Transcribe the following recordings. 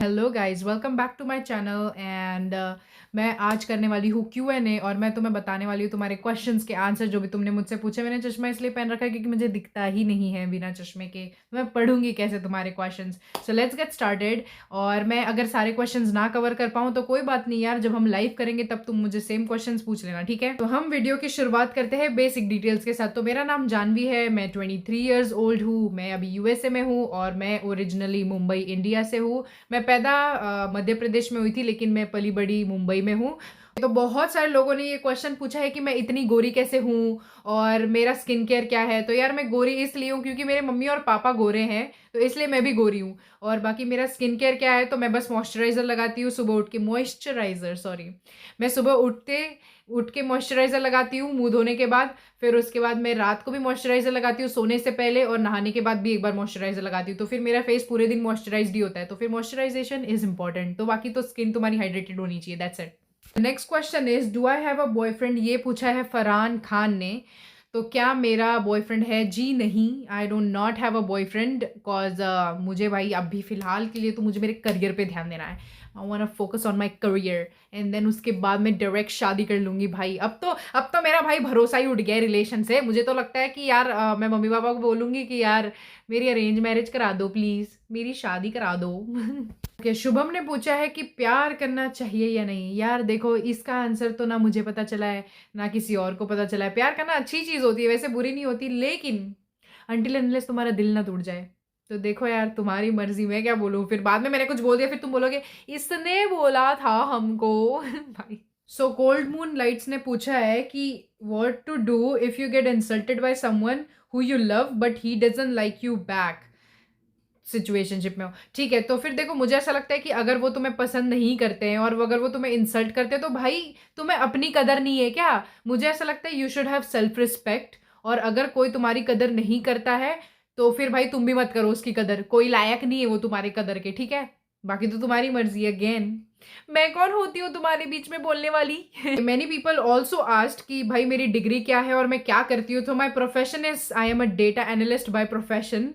Hello guys, welcome back to my channel and मैं आज करने वाली हूँ Q&A और मैं तुम्हें बताने वाली हूँ तुम्हारे क्वेश्चंस के आंसर जो भी तुमने मुझसे पूछे। मैंने चश्मा इसलिए पहन रखा है क्योंकि मुझे दिखता ही नहीं है बिना चश्मे के। तो मैं पढ़ूंगी कैसे तुम्हारे questions. So let's get started. और मैं अगर सारे क्वेश्चंस ना कवर कर पाऊँ तो कोई बात नहीं यार, जब हम लाइव करेंगे तब तुम मुझे सेम क्वेश्चन पूछ लेना, ठीक है। तो हम वीडियो की शुरुआत करते हैं बेसिक डिटेल्स के साथ। तो मेरा नाम जानवी है, मैं 23 ईयर्स ओल्ड हूँ, मैं अभी यूएसए में हूँ और मैं ओरिजिनली मुंबई इंडिया से हूँ। मैं पैदा मध्य प्रदेश में हुई थी लेकिन मैं पली बड़ी मुंबई में हूँ। तो बहुत सारे लोगों ने ये क्वेश्चन पूछा है कि मैं इतनी गोरी कैसे हूँ और मेरा स्किन केयर क्या है। तो यार मैं गोरी इसलिए हूँ क्योंकि मेरे मम्मी और पापा गोरे हैं, तो इसलिए मैं भी गोरी हूँ। और बाकी मेरा स्किन केयर क्या है, तो मैं बस मॉइस्चराइजर लगाती हूँ सुबह उठ के। Moisturiser, sorry. मैं सुबह उठ के मॉइस्चराइजर लगाती हूँ मुंह धोने के बाद। फिर उसके बाद मैं रात को भी मॉइस्चराइजर लगाती हूँ सोने से पहले, और नहाने के बाद भी एक बार मॉइस्चराइजर लगाती हूँ। तो फिर मेरा फेस पूरे दिन मॉइस्चराइज्ड ही होता है। तो फिर मॉइस्चराइजेशन इज इंपॉर्टेंट। तो बाकी तो स्किन तुम्हारी हाइड्रेटेड होनी चाहिए, that's it. Next question is, do I have a boyfriend? ये पूछा है फरहान खान ने। तो क्या मेरा बॉयफ्रेंड है? जी नहीं, I don't not have a boyfriend because मुझे भाई अभी फिलहाल के लिए तो मुझे मेरे करियर पे ध्यान देना है। I want to focus on my career and then उसके बाद मैं डायरेक्ट शादी कर लूंगी भाई। अब तो मेरा भाई भरोसा ही उठ गया है रिलेशन से। मुझे तो लगता है कि यार मैं मम्मी पापा को बोलूंगी कि यार मेरी अरेंज मैरिज करा दो प्लीज, मेरी शादी करा दो। ओके, शुभम ने पूछा है कि प्यार करना चाहिए या नहीं। यार देखो, इसका आंसर तो ना मुझे पता चला है ना किसी और को पता चला है। प्यार करना अच्छी चीज होती है, वैसे बुरी नहीं होती, लेकिन अनटिल अनलेस तुम्हारा दिल ना टूट जाए। तो देखो यार, तुम्हारी मर्जी, मैं क्या बोलूं। फिर बाद में मैंने कुछ बोल दिया फिर तुम बोलोगे इसने बोला था हमको। भाई। सो कोल्ड मून लाइट्स ने पूछा है कि what to do if you get insulted by someone who you love but he doesn't like you back situationship में हो। ठीक है, तो फिर देखो, मुझे ऐसा लगता है कि अगर वो तुम्हें पसंद नहीं करते हैं और अगर वो तुम्हें इंसल्ट करते हैं तो भाई तुम्हें अपनी कदर नहीं है क्या? मुझे ऐसा लगता है you should have self respect. और अगर कोई तुम्हारी कदर नहीं करता है तो फिर भाई तुम भी मत करो उसकी कदर। कोई लायक नहीं है वो तुम्हारे कदर के, ठीक है। बाकी तो तुम्हारी मर्जी है। अगेन, मैं कौन होती हूँ तुम्हारे बीच में बोलने वाली। मैनी पीपल ऑल्सो आस्ट कि भाई मेरी डिग्री क्या है और मैं क्या करती हूँ। तो my profession is, I am a data analyst by profession.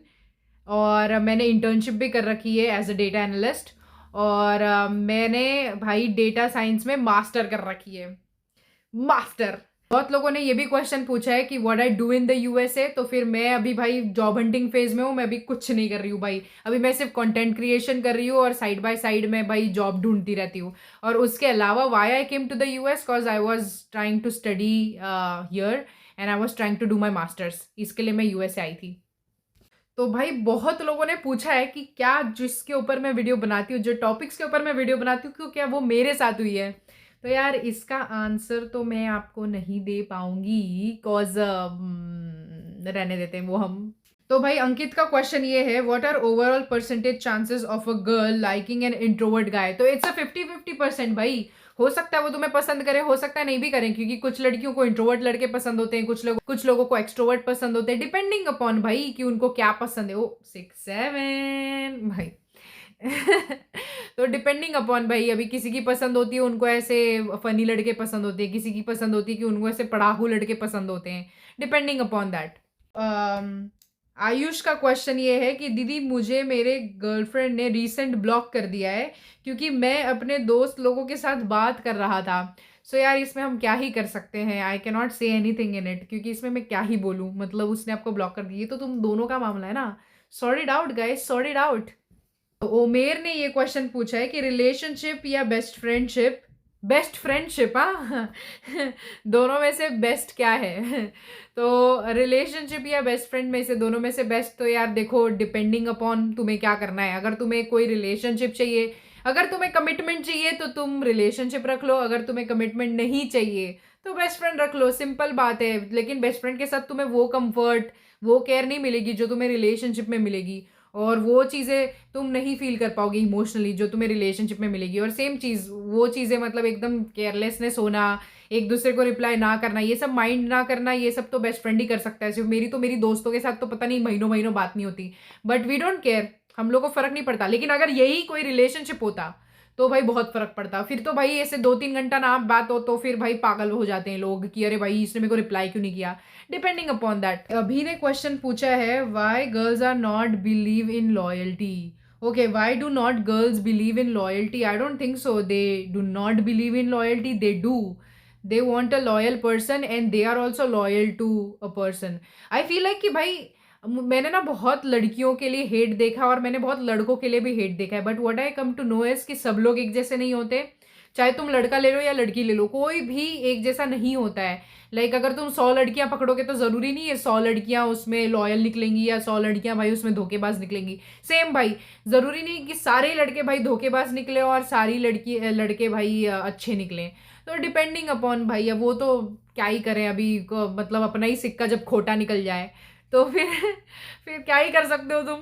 और मैंने इंटर्नशिप भी कर रखी है एज अ डेटा एनालिस्ट। और मैंने भाई डेटा साइंस में मास्टर कर रखी है। मास्टर। बहुत लोगों ने ये भी क्वेश्चन पूछा है कि what I do in the USA. तो फिर मैं अभी भाई जॉब हंटिंग फेज में हूँ, मैं अभी कुछ नहीं कर रही हूँ भाई। अभी मैं सिर्फ कंटेंट क्रिएशन कर रही हूँ और साइड बाय साइड में भाई जॉब ढूंढती रहती हूँ। और उसके अलावा why I came to the US because I was trying to study here and I was trying to do my masters. इसके लिए मैं यूएसए आई थी। तो भाई बहुत लोगों ने पूछा है कि क्या जिसके ऊपर मैं वीडियो बनाती हूँ, जो टॉपिक्स के ऊपर मैं वीडियो बनाती हूँ, क्यों क्या वो मेरे साथ हुई है। तो यार इसका आंसर तो मैं आपको नहीं दे पाऊंगी कॉज रहने देते हैं वो हम। तो भाई अंकित का क्वेश्चन ये है, what are overall percentage chances of a girl liking an introvert guy. तो इट्स अ 50-50% भाई। हो सकता है वो तुम्हें पसंद करे, हो सकता है नहीं भी करें, क्योंकि कुछ लड़कियों को इंट्रोवर्ट लड़के पसंद होते हैं, कुछ लोगों को एक्सट्रोवर्ट पसंद होते हैं, डिपेंडिंग अपॉन भाई कि उनको क्या पसंद है। ओ 6-7 भाई। तो डिपेंडिंग अपॉन भाई, अभी किसी की पसंद होती है उनको ऐसे फनी लड़के पसंद होते हैं, किसी की पसंद होती है कि उनको ऐसे पढ़ाकू लड़के पसंद होते हैं, डिपेंडिंग अपॉन दैट। आयुष का क्वेश्चन ये है कि दीदी मुझे मेरे गर्लफ्रेंड ने रीसेंट ब्लॉक कर दिया है क्योंकि मैं अपने दोस्त लोगों के साथ बात कर रहा था। सो यार इसमें हम क्या ही कर सकते हैं, I can not say anything in it, क्योंकि इसमें मैं क्या ही बोलूँ। मतलब उसने आपको ब्लॉक कर दिया, ये तो तुम दोनों का मामला है ना। Sort it out guys, sort it out. तो ओमेर ने ये क्वेश्चन पूछा है कि रिलेशनशिप या बेस्ट फ्रेंडशिप। बेस्ट फ्रेंडशिप, हाँ। दोनों में से बेस्ट क्या है? तो रिलेशनशिप या बेस्ट फ्रेंड में से दोनों में से बेस्ट, तो यार देखो डिपेंडिंग अपॉन तुम्हें क्या करना है। अगर तुम्हें कोई रिलेशनशिप चाहिए, अगर तुम्हें कमिटमेंट चाहिए तो तुम रिलेशनशिप रख लो। अगर तुम्हें कमिटमेंट नहीं चाहिए तो बेस्ट फ्रेंड रख लो, सिंपल बात है। लेकिन बेस्ट फ्रेंड के साथ तुम्हें वो कंफर्ट, वो केयर नहीं मिलेगी जो तुम्हें रिलेशनशिप में मिलेगी। और वो चीज़ें तुम नहीं फील कर पाओगे इमोशनली जो तुम्हें रिलेशनशिप में मिलेगी। और सेम चीज़, वो चीज़ें मतलब एकदम केयरलेसनेस होना, एक दूसरे को रिप्लाई ना करना, ये सब माइंड ना करना, ये सब तो बेस्ट फ्रेंड ही कर सकता है। सिर्फ मेरी दोस्तों के साथ तो पता नहीं महीनों महीनों बात नहीं होती, बट वी डोंट केयर, हम लोग को फर्क नहीं पड़ता। लेकिन अगर यही कोई रिलेशनशिप होता तो भाई बहुत फर्क पड़ता। फिर तो भाई ऐसे 2-3 घंटा ना बात हो तो फिर भाई पागल हो जाते हैं लोग कि अरे भाई इसने मेरे को रिप्लाई क्यों नहीं किया। Depending upon that. अभी ने क्वेश्चन पूछा है, why girls are not believe in loyalty. Okay, why do not girls believe in loyalty? I don't think so. They do not believe in loyalty. They do. They want a loyal person and they are also loyal to a person. I feel like कि भाई मैंने ना बहुत लड़कियों के लिए hate देखा और मैंने बहुत लड़कों के लिए भी हेट देखा है, but what I come to know is कि सब लोग एक जैसे नहीं होते। चाहे तुम लड़का ले लो या लड़की ले लो, कोई भी एक जैसा नहीं होता है। अगर तुम 100 लड़कियां पकड़ोगे तो जरूरी नहीं है 100 लड़कियां उसमें लॉयल निकलेंगी या 100 लड़कियां भाई उसमें धोखेबाज निकलेंगी। सेम भाई, जरूरी नहीं कि सारे लड़के भाई धोखेबाज निकले और सारी लड़के भाई अच्छे निकले। तो डिपेंडिंग अपॉन भाई, अब वो तो क्या ही करें अभी मतलब अपना ही सिक्का जब खोटा निकल जाए तो फिर फिर क्या ही कर सकते हो तुम।